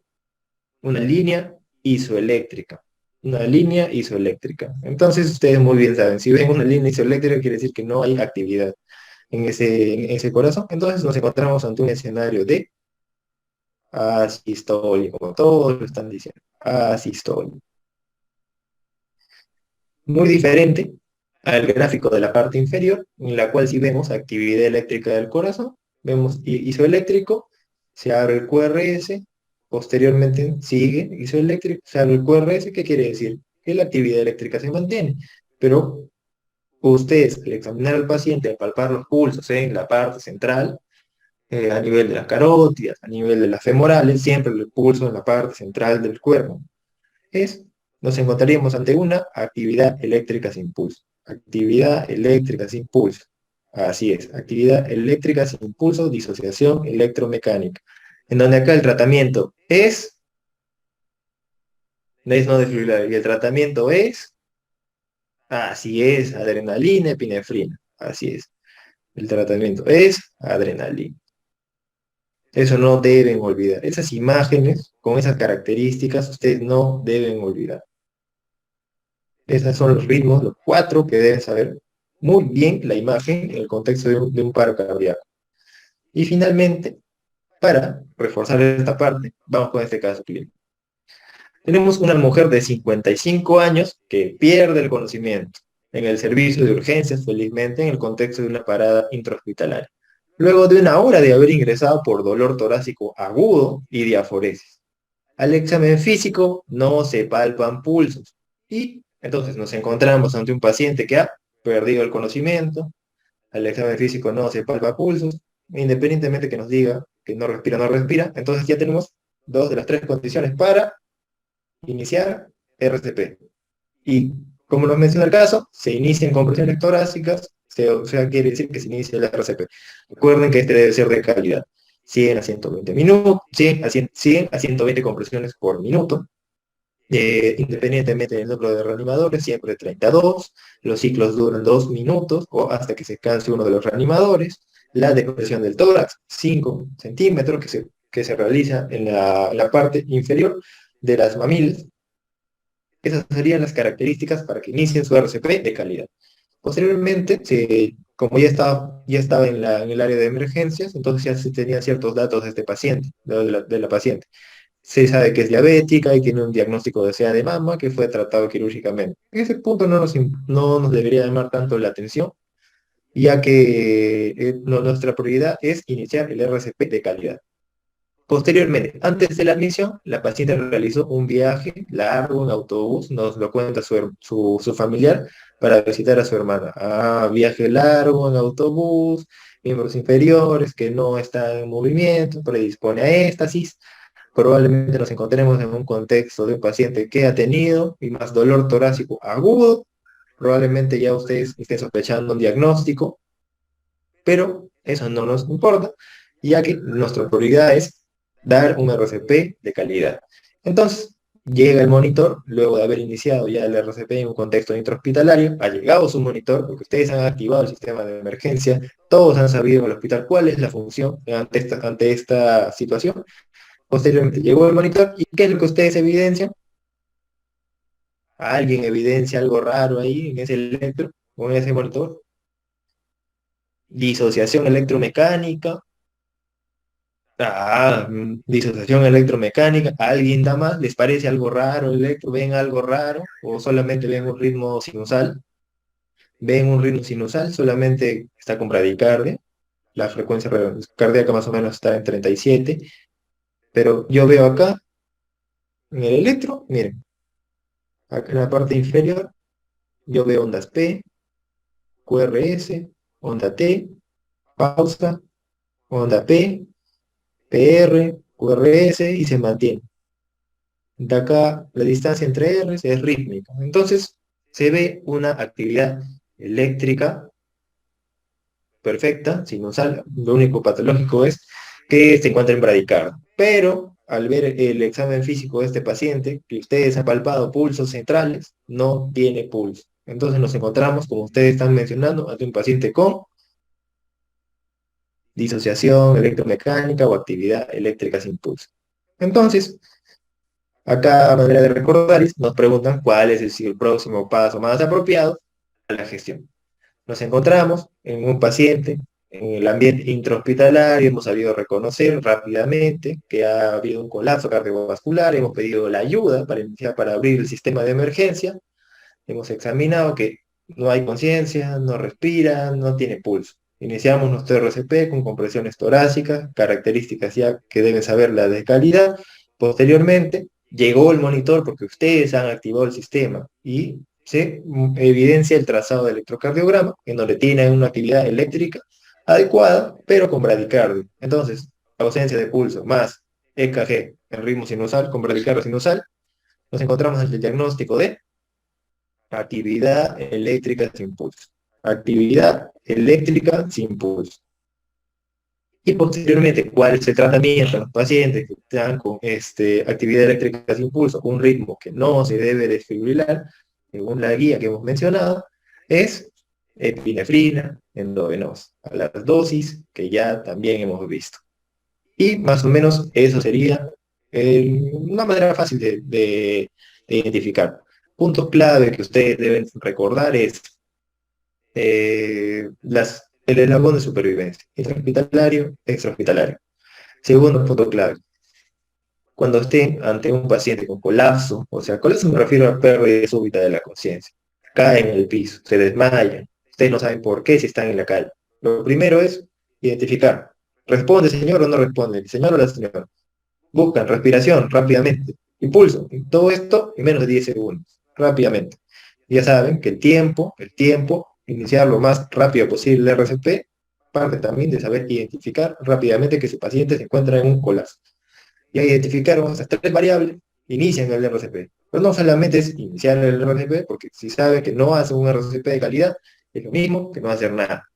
Una línea isoeléctrica. una línea isoeléctrica. Entonces ustedes muy bien saben, si ven una línea isoeléctrica quiere decir que no hay actividad en ese corazón. Entonces nos encontramos ante un escenario de asistólico, como todos lo están diciendo, asistólico. Muy diferente al gráfico de la parte inferior, en la cual si vemos actividad eléctrica del corazón, vemos isoeléctrico, se abre el QRS, posteriormente sigue isoeléctrico, se abre el QRS, ¿qué quiere decir? Que la actividad eléctrica se mantiene, pero ustedes al examinar al paciente, al palpar los pulsos en la parte central, a nivel de las carótidas, a nivel de las femorales, siempre el pulso en la parte central del cuerpo, es, nos encontraríamos ante una actividad eléctrica sin pulso. Actividad eléctrica sin pulso. Así es, actividad eléctrica sin pulso, disociación electromecánica. En donde acá el tratamiento es no desfibrilar, y el tratamiento es, así es, adrenalina, epinefrina. Así es, el tratamiento es adrenalina. Eso no deben olvidar. Esas imágenes con esas características, ustedes no deben olvidar. Esos son los ritmos, los cuatro que deben saber muy bien la imagen en el contexto de un paro cardíaco. Y finalmente, para reforzar esta parte, vamos con este caso clínico. Tenemos una mujer de 55 años que pierde el conocimiento en el servicio de urgencias, felizmente, en el contexto de una parada intrahospitalaria. Luego de una hora de haber ingresado por dolor torácico agudo y diaforesis. Al examen físico no se palpan pulsos. Y entonces nos encontramos ante un paciente que ha perdido el conocimiento. Al examen físico no se palpa pulsos. Independientemente que nos diga que no respira, no respira. Entonces ya tenemos dos de las tres condiciones para iniciar RCP. Y como nos menciona el caso, se inician compresiones torácicas, o sea, quiere decir que se inicia el RCP. Recuerden que este debe ser de calidad. 100 a 120 minutos, 100 a 120 compresiones por minuto, independientemente del número de reanimadores, siempre 32, los ciclos duran 2 minutos o hasta que se canse uno de los reanimadores, la depresión del tórax, 5 centímetros, que se realiza en la parte inferior de las mamilas. Esas serían las características para que inicien su RCP de calidad. Posteriormente, como ya estaba en el área de emergencias, entonces ya se tenían ciertos datos de este paciente, de la paciente. Se sabe que es diabética y tiene un diagnóstico de SEA de mama que fue tratado quirúrgicamente. En ese punto no nos debería llamar tanto la atención, ya que nuestra prioridad es iniciar el RCP de calidad. Posteriormente, antes de la admisión, la paciente realizó un viaje largo en autobús, nos lo cuenta su familiar, para visitar a su hermana. Viaje largo en autobús, miembros inferiores que no están en movimiento, predispone a éxtasis. Probablemente nos encontremos en un contexto de un paciente que ha tenido y más dolor torácico agudo. Probablemente ya ustedes estén sospechando un diagnóstico, pero eso no nos importa, ya que nuestra prioridad es dar un RCP de calidad. Entonces, llega el monitor, luego de haber iniciado ya el RCP en un contexto intrahospitalario, ha llegado su monitor, porque ustedes han activado el sistema de emergencia, todos han sabido en el hospital cuál es la función ante esta situación. Posteriormente llegó el monitor, ¿y qué es lo que ustedes evidencian? ¿Alguien evidencia algo raro ahí en ese electro o en ese monitor? Disociación electromecánica. Disociación electromecánica. ¿A alguien da más? ¿Les parece algo raro el electro? ¿Ven algo raro? ¿O solamente ven un ritmo sinusal? ¿Ven un ritmo sinusal? Solamente está con bradicardia. La frecuencia cardíaca más o menos está en 37. Pero yo veo acá, en el electro, miren, acá en la parte inferior, yo veo ondas P, QRS, onda T, pausa, onda P, PR, QRS y se mantiene. De acá la distancia entre R es rítmica. Entonces se ve una actividad eléctrica perfecta, sinusal. Lo único patológico es que se encuentra en bradicardia. Pero al ver el examen físico de este paciente, que ustedes han palpado pulsos centrales, no tiene pulso. Entonces nos encontramos, como ustedes están mencionando, ante un paciente con disociación electromecánica o actividad eléctrica sin pulso. Entonces, Acá, a manera de recordar, nos preguntan cuál es el próximo paso más apropiado a la gestión. Nos encontramos en un paciente en el ambiente intrahospitalario, hemos sabido reconocer rápidamente que ha habido un colapso cardiovascular, hemos pedido la ayuda para iniciar, para abrir el sistema de emergencia, hemos examinado que no hay conciencia, no respira, no tiene pulso. Iniciamos nuestro RCP con compresiones torácicas, características ya que deben saber la de calidad. Posteriormente, llegó el monitor porque ustedes han activado el sistema y se evidencia el trazado de electrocardiograma, en donde tiene una actividad eléctrica adecuada, pero con bradicardia. Entonces, ausencia de pulso más EKG en ritmo sinusal, con bradicardia sinusal, nos encontramos ante el diagnóstico de actividad eléctrica sin pulso. Actividad eléctrica sin pulso. Y posteriormente, ¿cuál es el tratamiento a los pacientes que están con actividad eléctrica sin pulso, un ritmo que no se debe desfibrilar, según la guía que hemos mencionado? Es epinefrina endovenosa, a las dosis que ya también hemos visto. Y más o menos eso sería una manera fácil de identificar. Puntos clave que ustedes deben recordar es el eslabón de supervivencia, intrahospitalario, extrahospitalario. Segundo punto clave, cuando estén ante un paciente con colapso, o sea, colapso me refiero a pérdida súbita de la conciencia, caen en el piso, se desmayan, ustedes no saben por qué si están en la calle. Lo primero es identificar, ¿responde señor o no responde? ¿El señor o la señora? Buscan respiración rápidamente, impulso, y todo esto en menos de 10 segundos, rápidamente. Ya saben que el tiempo, iniciar lo más rápido posible el RCP, parte también de saber identificar rápidamente que su paciente se encuentra en un colapso. Ya identificaron esas tres variables, inician el RCP. Pero no solamente es iniciar el RCP, porque si saben que no hacen un RCP de calidad, es lo mismo que no hacer nada.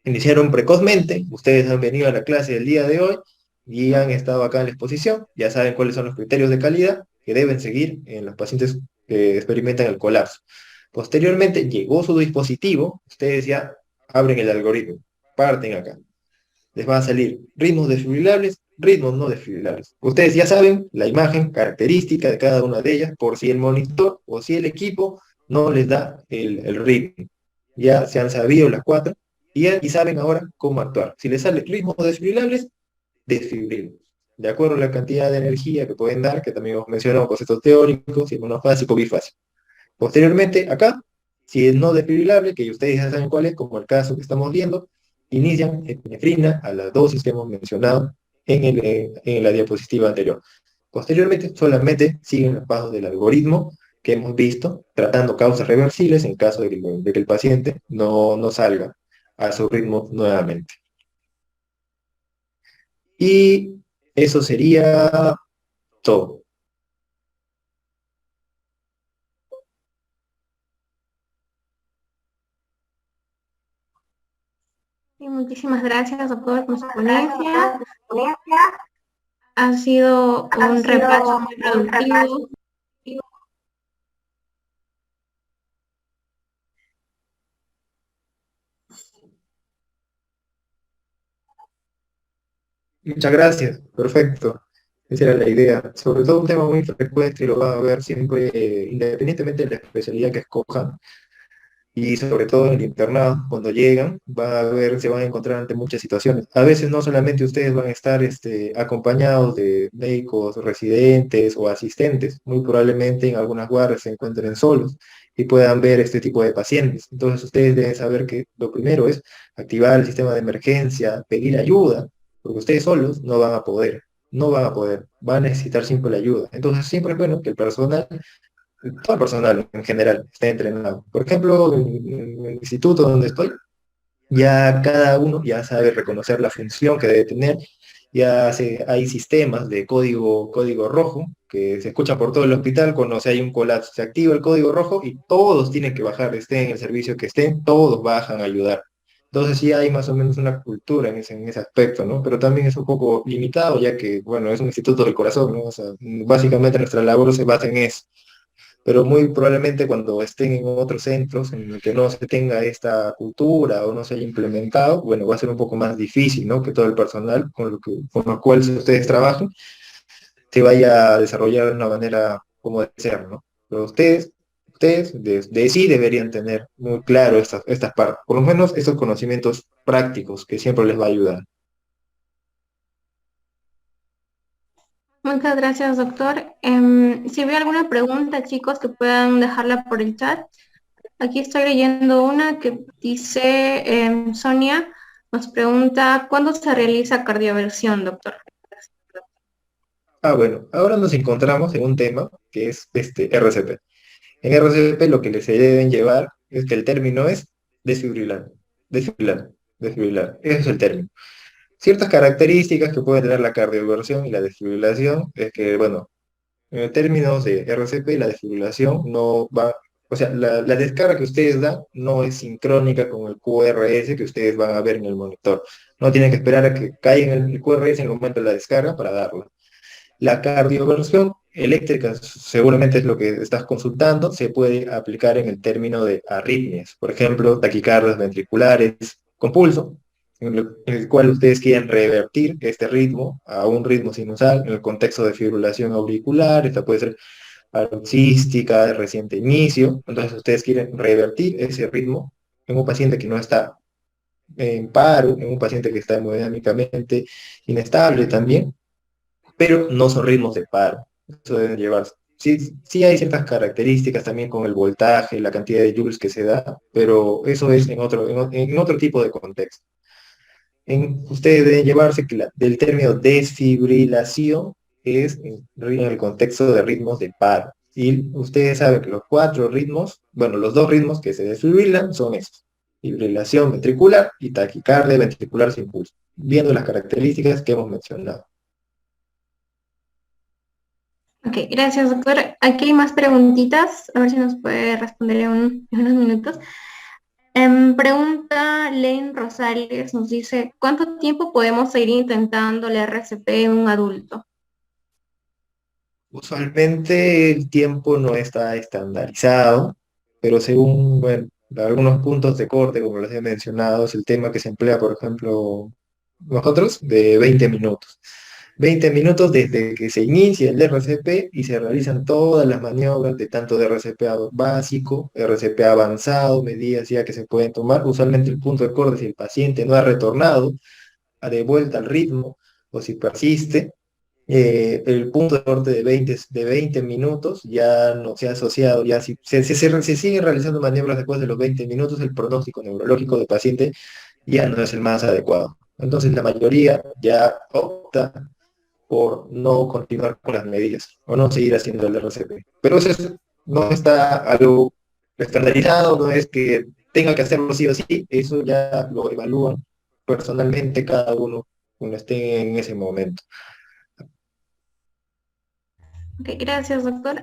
Iniciaron precozmente, ustedes han venido a la clase del día de hoy y han estado acá en la exposición, ya saben cuáles son los criterios de calidad que deben seguir en los pacientes que experimentan el colapso. Posteriormente llegó su dispositivo, ustedes ya abren el algoritmo, parten acá. Les va a salir ritmos desfibrilables, ritmos no desfibrilables. Ustedes ya saben la imagen característica de cada una de ellas, por si el monitor o si el equipo no les da el ritmo. Ya se han sabido las cuatro y saben ahora cómo actuar. Si les sale ritmos desfibrilables, desfibrilen. De acuerdo a la cantidad de energía que pueden dar, que también hemos mencionado conceptos teóricos, si monofásico, bifásico. Posteriormente, acá, si es no desfibrilable, que ustedes ya saben cuál es, como el caso que estamos viendo, inician epinefrina a la dosis que hemos mencionado en la diapositiva anterior. Posteriormente, solamente siguen los pasos del algoritmo que hemos visto, tratando causas reversibles en caso de que el paciente no salga a su ritmo nuevamente. Y eso sería todo. Y muchísimas gracias, doctor, por su ponencia. Ha sido un repaso muy productivo. Muchas gracias, perfecto. Esa era la idea. Sobre todo un tema muy frecuente y lo van a ver siempre, independientemente de la especialidad que escojan, y sobre todo en el internado, cuando llegan, se van a encontrar ante muchas situaciones. A veces no solamente ustedes van a estar acompañados de médicos residentes o asistentes, muy probablemente en algunas guardias se encuentren solos y puedan ver este tipo de pacientes. Entonces ustedes deben saber que lo primero es activar el sistema de emergencia, pedir ayuda, porque ustedes solos no van a poder, van a necesitar siempre la ayuda. Entonces siempre es bueno que el personal, todo el personal en general esté entrenado. Por ejemplo, en el instituto donde estoy, ya cada uno ya sabe reconocer la función que debe tener, hay sistemas de código rojo que se escucha por todo el hospital cuando hay un colapso. Se activa el código rojo y todos tienen que bajar, estén en el servicio que estén, todos bajan a ayudar. Entonces sí hay más o menos una cultura en ese aspecto, ¿no? Pero también es un poco limitado, ya que, bueno, es un instituto del corazón, ¿no? O sea, básicamente nuestra labor se basa en eso, pero muy probablemente cuando estén en otros centros en el que no se tenga esta cultura o no se haya implementado, bueno, va a ser un poco más difícil, ¿no? Que todo el personal con lo cual ustedes trabajan se vaya a desarrollar de una manera como debe ser, ¿no? Pero ustedes de sí deberían tener muy claro estas partes, por lo menos esos conocimientos prácticos que siempre les va a ayudar. Muchas gracias, doctor. Si veo alguna pregunta, chicos, que puedan dejarla por el chat. Aquí estoy leyendo una que dice, Sonia nos pregunta, ¿cuándo se realiza cardioversión, doctor? Bueno, ahora nos encontramos en un tema que es este RCP. En RCP lo que se deben llevar es que el término es desfibrilar, desfibrilar, desfibrilar. Ese es el término. Ciertas características que puede tener la cardioversión y la desfibrilación es que, bueno, en términos de RCP, la desfibrilación no va, o sea, la descarga que ustedes dan no es sincrónica con el QRS que ustedes van a ver en el monitor. No tienen que esperar a que caiga el QRS en el momento de la descarga para darla. La cardioversión eléctrica, seguramente es lo que estás consultando, se puede aplicar en el término de arritmias, por ejemplo, taquicardias ventriculares con pulso, en el cual ustedes quieren revertir este ritmo a un ritmo sinusal en el contexto de fibrilación auricular. Esta puede ser paroxística, de reciente inicio. Entonces ustedes quieren revertir ese ritmo en un paciente que no está en paro, en un paciente que está hemodinámicamente inestable también, pero no son ritmos de paro. Eso deben llevarse. Sí, sí hay ciertas características también con el voltaje, la cantidad de joules que se da, pero eso es en otro tipo de contexto. Ustedes deben llevarse que del término desfibrilación es en el contexto de ritmos de paro. Y ustedes saben que los cuatro ritmos, bueno, los dos ritmos que se desfibrilan son esos: fibrilación ventricular y taquicardia ventricular sin pulso, viendo las características que hemos mencionado. Ok, gracias, doctor. Aquí hay más preguntitas, a ver si nos puede responder en unos minutos. Pregunta Len Rosales, nos dice, ¿cuánto tiempo podemos seguir intentando la RCP en un adulto? Usualmente el tiempo no está estandarizado, pero según, bueno, algunos puntos de corte, como les he mencionado, es el tema que se emplea, por ejemplo, nosotros, de 20 minutos. 20 minutos desde que se inicia el RCP y se realizan todas las maniobras de tanto de RCP básico, RCP avanzado, medidas ya que se pueden tomar. Usualmente el punto de corte, si el paciente no ha retornado de vuelta al ritmo o si persiste, el punto de corte de veinte minutos ya no se ha asociado, ya si se siguen realizando maniobras después de los 20 minutos, el pronóstico neurológico del paciente ya no es el más adecuado. Entonces la mayoría ya opta por no continuar con las medidas o no seguir haciendo el RCP. Pero no está algo estandarizado, no es que tenga que hacerlo sí o sí, eso ya lo evalúan personalmente cada uno cuando esté en ese momento. Ok, gracias, doctor.